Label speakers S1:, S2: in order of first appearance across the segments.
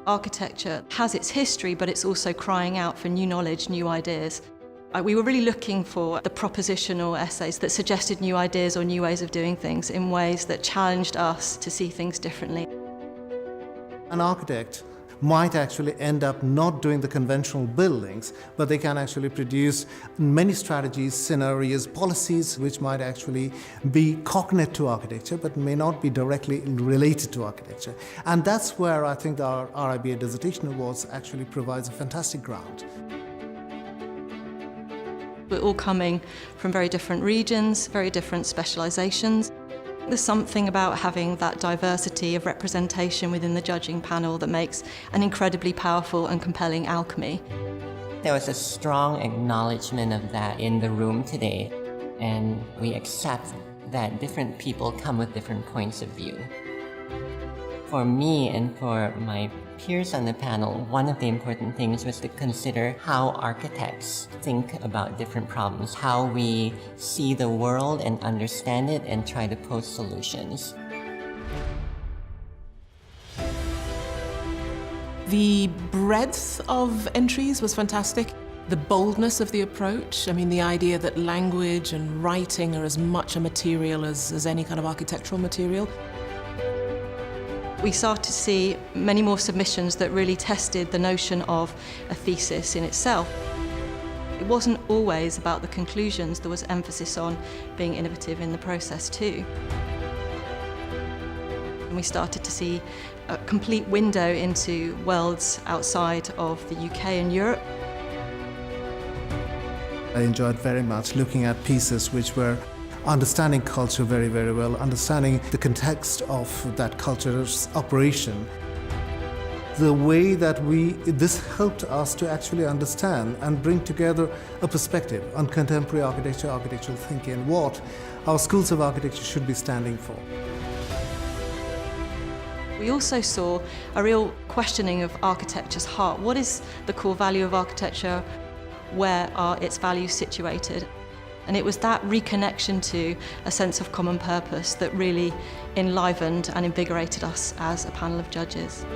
S1: Architecture has its history, but it's also crying out for new knowledge, new ideas. We were really looking for the propositional essays that suggested new ideas or new ways of doing things in ways that challenged us to see things differently.
S2: An architect might actually end up not doing the conventional buildings, but they can actually produce many strategies, scenarios, policies which might actually be cognate to architecture but may not be directly related to architecture. And that's where I think our RIBA Dissertation Awards actually provides a fantastic ground.
S1: We're all coming from very different regions, very different specialisations. There's something about having that diversity of representation within the judging panel that makes an incredibly powerful and compelling alchemy.
S3: There was a strong acknowledgement of that in the room today, and we accept that different people come with different points of view. For me and for my peers on the panel, one of the important things was to consider how architects think about different problems, how we see the world and understand it and try to pose solutions.
S4: The breadth of entries was fantastic. The boldness of the approach, I mean, the idea that language and writing are as much a material as any kind of architectural material.
S1: We started to see many more submissions that really tested the notion of a thesis in itself. It wasn't always about the conclusions, there was emphasis on being innovative in the process too. And we started to see a complete window into worlds outside of the UK and Europe.
S2: I enjoyed very much looking at pieces which were understanding culture very, very well, understanding the context of that culture's operation. The way that this helped us to actually understand and bring together a perspective on contemporary architecture, architectural thinking, and what our schools of architecture should be standing for.
S1: We also saw a real questioning of architecture's heart. What is the core value of architecture? Where are its values situated? And it was that reconnection to a sense of common purpose that really enlivened and invigorated us as a panel of judges.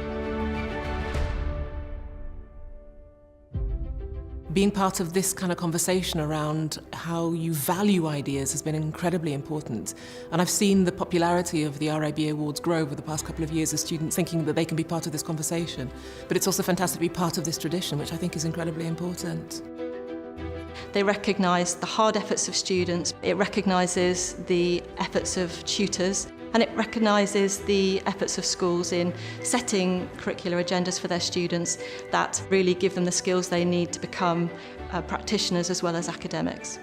S4: Being part of this kind of conversation around how you value ideas has been incredibly important. And I've seen the popularity of the RIBA Awards grow over the past couple of years as students thinking that they can be part of this conversation. But it's also fantastic to be part of this tradition, which I think is incredibly important.
S1: They recognise the hard efforts of students, it recognises the efforts of tutors, and it recognises the efforts of schools in setting curricular agendas for their students that really give them the skills they need to become practitioners as well as academics.